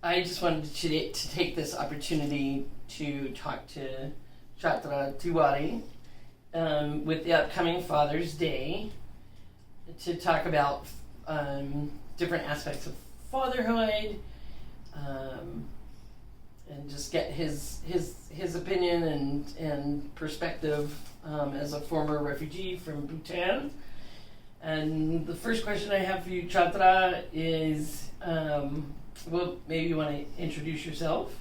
I just wanted to take this opportunity to talk to Chhatra Tiwari with the upcoming Father's Day to talk about different aspects of fatherhood and just get his opinion and perspective as a former refugee from Bhutan. And the first question I have for you, Chhatra, is well, maybe you want to introduce yourself,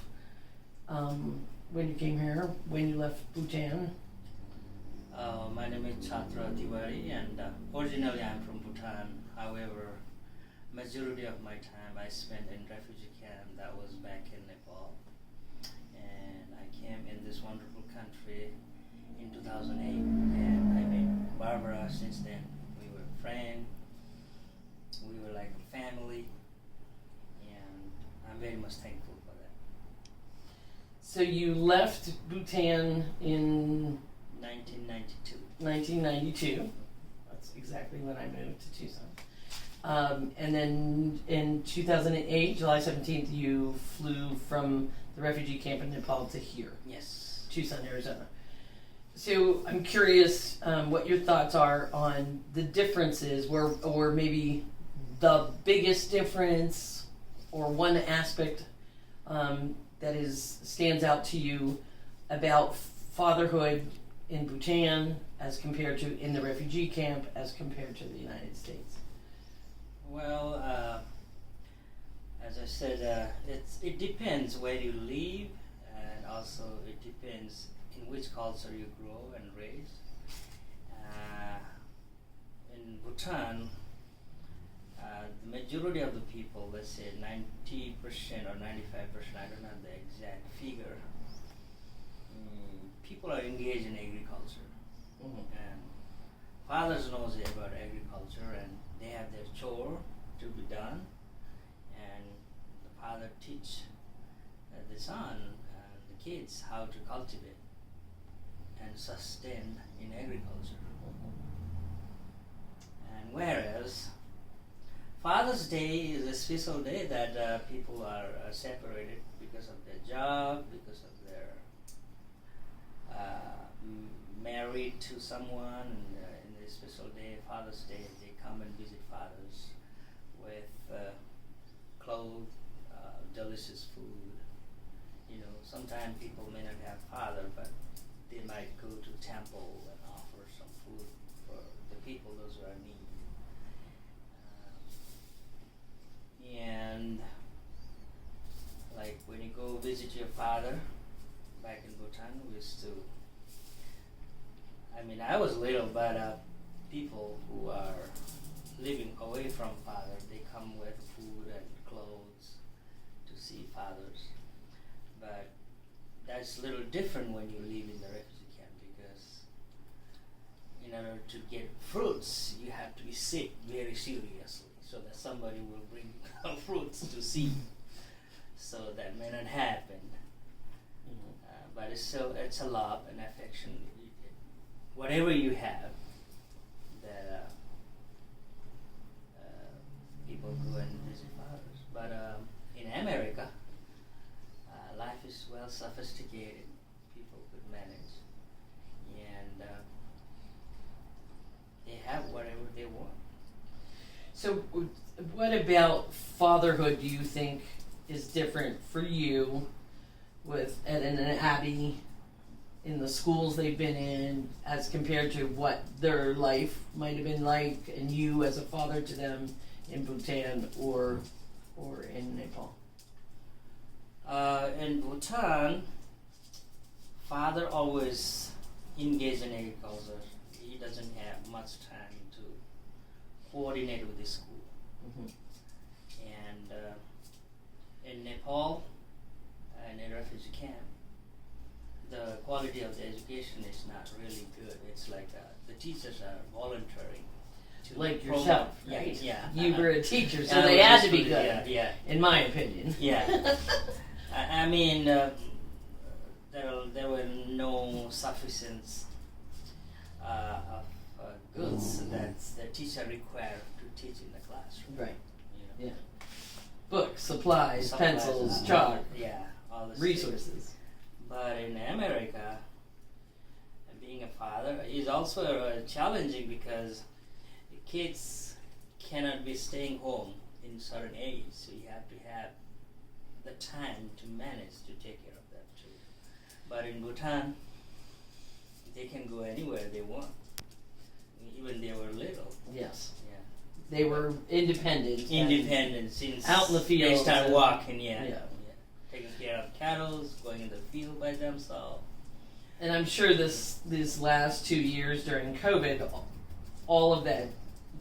when you came here, when you left Bhutan. My name is Chhatra Tiwari, and originally I'm from Bhutan. However, majority of my time I spent in refugee camp that was back in Nepal. And I came in this wonderful country in 2008, and I met Barbara. Since then, we were friends. We were like a family, and I'm very much thankful for that. So you left Bhutan in 1992. 1992. That's exactly when I moved to Tucson. And then in 2008, July 17th, you flew from the refugee camp in Nepal to here. Yes. Tucson, Arizona. So I'm curious what your thoughts are on the differences, or maybe the biggest difference, or one aspect that stands out to you about fatherhood in Bhutan as compared to in the refugee camp as compared to the United States. Well, as I said, it depends where you live, and also it depends in which culture you grow and raise. In Bhutan, the majority of the people, let's say 90% or 95%, I don't have the exact figure, people are engaged in agriculture. Mm-hmm. And fathers knows about agriculture, and they have their chore to be done, and the father teach the son and the kids how to cultivate and sustain in agriculture. And whereas Father's Day is a special day that people are separated because of their job, because of their married to someone, and in this special day, Father's Day, they come and visit fathers with clothes, delicious food. You know, sometimes people may not have father, but they might go to temple and offer some food for the people, those who are in need. And like when you go visit your father back in Bhutan, we used to, I was little, but people who are living away from father, they come with food and clothes to see fathers. But that's a little different when you live in the refugee camp, because in order to get fruits, you have to be sick very seriously, so that somebody will bring fruits to see. So that may not happen. But it's a love and affection. Whatever you have, that people go and visit fathers. But in America, life is well sophisticated. People could manage, and they have whatever they want. So what about fatherhood do you think is different for you with Ed and Abby in the schools they've been in as compared to what their life might have been like, and you as a father to them in Bhutan or in Nepal? In Bhutan, father always engaged in agriculture. He doesn't have much time to coordinate with the school. Mm-hmm. And in Nepal and in refugee camp, the quality of the education is not really good. It's like the teachers are volunteering. Like yourself, right? Yeah. You were a teacher, so they had to be good. Yeah. In my opinion. Yeah. There were no sufficient of goods that the teacher required to teach in the classroom. Right. You know? Yeah. Books, supplies, supplies, pencils, all- chalk, yeah, all the resources. But in America, being a father is also challenging because kids cannot be staying home in certain age, so you have to have the time to manage to take care of them too. But in Bhutan, they can go anywhere they want, even they were little. Yes. Yeah. They were independent. Independent since out in the they fields start and- walking, yeah. yeah. Taking care of cattle, going in the field by themselves. And I'm sure these last 2 years during COVID, all of that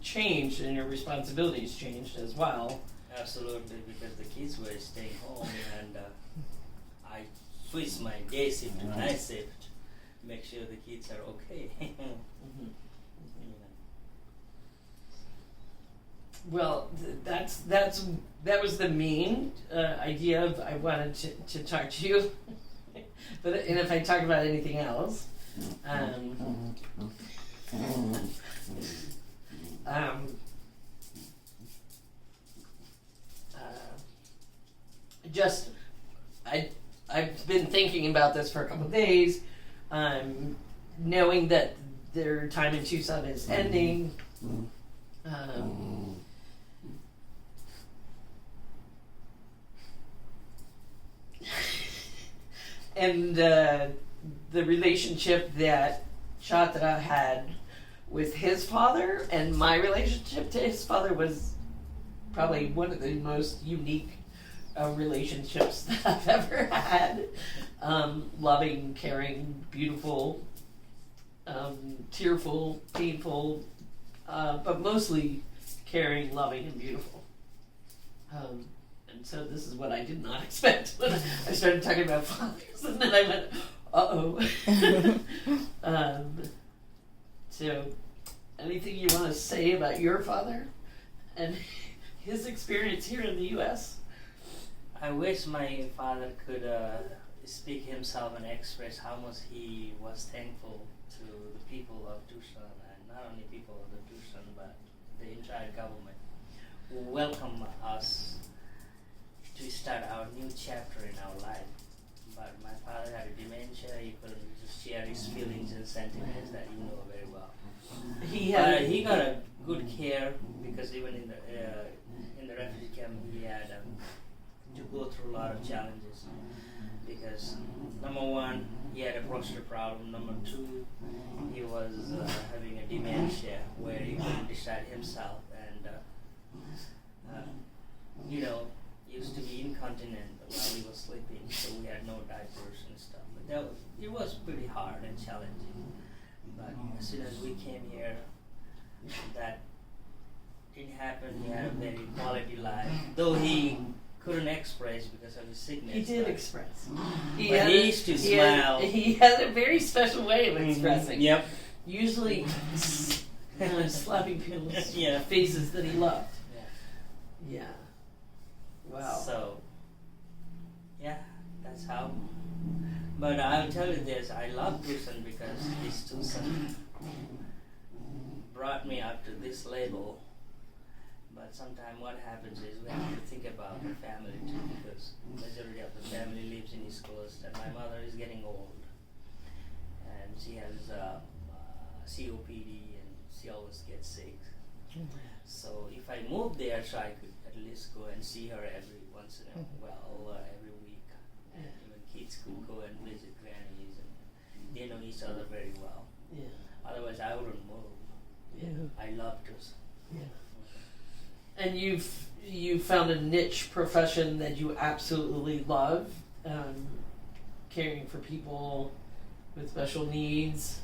changed and your responsibilities changed as well. Absolutely, because the kids were staying home and I switched my day shift to night shift to make sure the kids are okay. Mhm. You know. Well, that was the main idea of I wanted to talk to you. But and if I talk about anything else, um, just I've been thinking about this for a couple of days, knowing that their time in Tucson is ending. And the relationship that Chhatra had with his father and my relationship to his father was probably one of the most unique relationships that I've ever had. Loving, caring, beautiful, tearful, painful, but mostly caring, loving, and beautiful. And so this is what I did not expect when I started talking about fathers, and then I went, so, anything you want to say about your father and his experience here in the U.S.? I wish my father could speak himself and express how much he was thankful to the people of Tucson, and not only people of the Tucson, but the entire government who welcomed us to start our new chapter in our life. But my father had a dementia. He couldn't just share his feelings and sentiments that you know very well. He He got a good care because even in the refugee camp he had to go through a lot of challenges. Because number one, he had a prostate problem. Number two, he was having a dementia where he couldn't decide himself, and used to be incontinent while he was sleeping, so we had no diapers and stuff. But it was pretty hard and challenging. But as soon as we came here, that didn't happen. He had a very quality life, though he couldn't express because of his sickness. He did but express. He used to smile. He had a very special way of expressing. Yep. Usually slapping people's Yeah. faces that he loved. Yeah. Yeah. Wow. So, yeah, that's how. But I'll tell you this, I love Tucson because this Tucson brought me up to this level. But sometimes what happens is we have to think about the family too, because majority of the family lives in East Coast, and my mother is getting old, and she has COPD, and she always gets sick. So if I moved there, so I could at least go and see her every once in a while, every week. And even kids could go and visit grannies, and they know each other very well. Yeah. Otherwise, I wouldn't move. Yeah. I love Tucson. Yeah. And you've found a niche profession that you absolutely love, caring for people with special needs.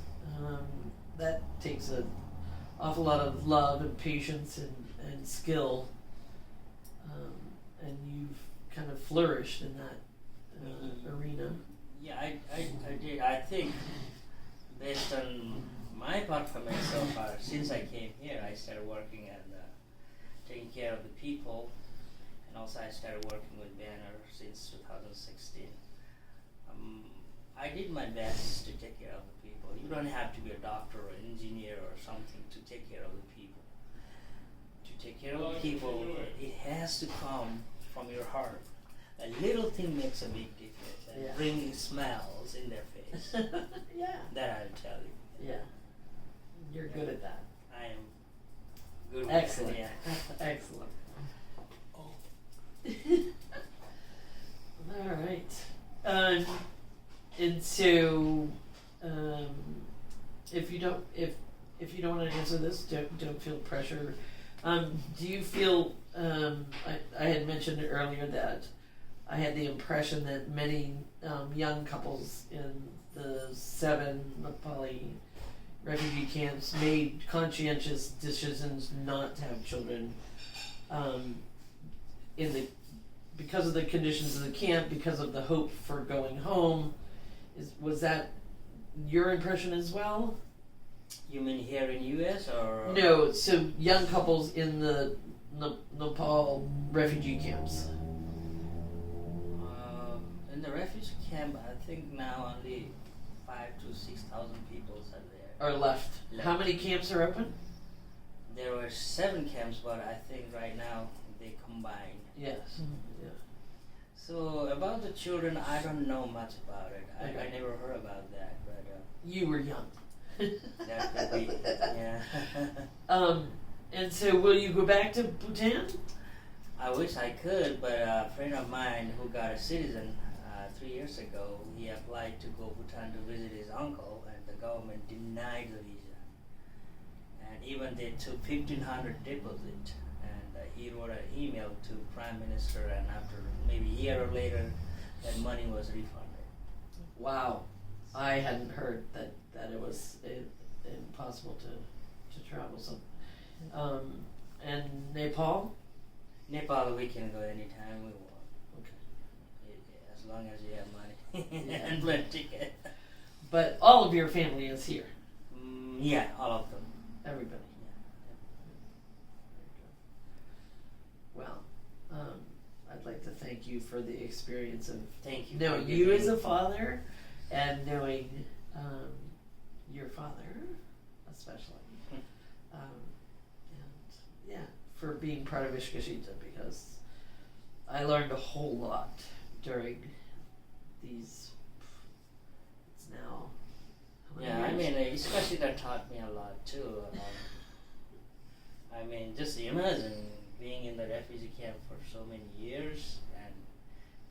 That takes an awful lot of love and patience and skill. And you've kind of flourished in that arena. Yeah, I did. I think based on my performance so far, since I came here, I started working and taking care of the people, and also I started working with Banner since 2016. I did my best to take care of the people. You don't have to be a doctor or engineer or something to take care of the people. To take care of the people, it has to come from your heart. A little thing makes a big difference. And Yeah. bringing smiles in their face. Yeah. That I'll tell you. Yeah. You're good at that. I am good with Excellent. that. Yeah. Excellent. All right. And so, if you don't want to answer this, don't feel pressure. Do you feel? I had mentioned earlier that I had the impression that many young couples in the 7 Nepali refugee camps made conscientious decisions not to have children because of the conditions of the camp, because of the hope for going home. Was that your impression as well? You mean here in U.S. or? No, so young couples in the Nepal refugee camps. In the refugee camp, I think now only 5,000 to 6,000 people are there. Are left. How many camps are open? There were 7 camps, but I think right now they combined. Yes. Yeah. So about the children, I don't know much about it. Okay. I never heard about that, but You were young. that could be, yeah. And so will you go back to Bhutan? I wish I could, but a friend of mine who got a citizen 3 years ago, he applied to go Bhutan to visit his uncle, and the government denied the visa. And even they took 1,500 deposit, and he wrote an email to Prime Minister, and after maybe a year or later, that money was refunded. Wow. I hadn't heard that it was impossible to travel. So, and Nepal? Nepal, we can go anytime we want. Okay. As long as you have money Yeah. and plenty ticket. But all of your family is here. Yeah, all of them. Everybody. Well, I'd like to thank you for the experience of Thank you. knowing for you giving as a me- father and knowing your father, especially. And yeah, for being part of Ishkashita, because I learned a whole lot during these. It's now. how many Yeah, I years? mean, especially that taught me a lot too. I mean, just imagine being in the refugee camp for so many years and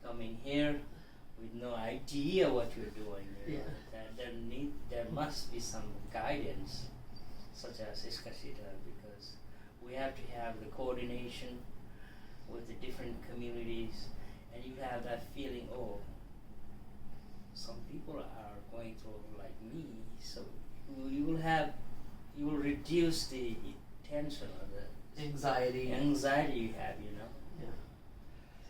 coming here with no idea what you're doing. You know, Yeah. there must be some guidance, such as Iskashita, because we have to have the coordination with the different communities, and you have that feeling, oh, some people are going through like me, so you will reduce the tension or the Anxiety. anxiety you have, you know. Yeah.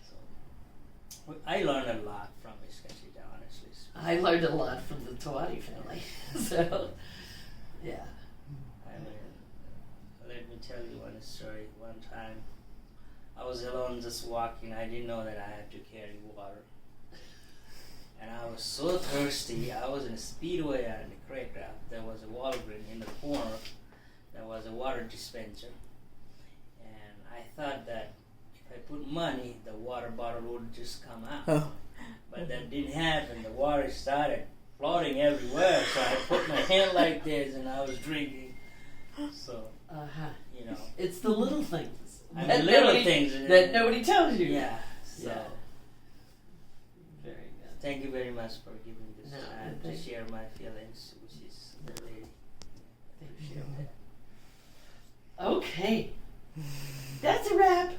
So I learned a lot from Iskashita, honestly. I learned a lot from the Tiwari family. So, yeah. I mean, let me tell you one story. One time, I was alone just walking. I didn't know that I had to carry water. And I was so thirsty. I was in a speedway and the Craycraft. There was a Walgreens in the corner. There was a water dispenser. And I thought that if I put money, the water bottle would just come out. Oh. But that didn't happen. The water started floating everywhere. So I put my hand like this and I was drinking. So, you know. It's the little things. I that mean, little nobody- things. that nobody tells you. Yeah. So, Yeah. Very good. thank you very much for giving this No, time to thank- share my feelings, which is really Thank appreciate you. that. Okay. That's a wrap.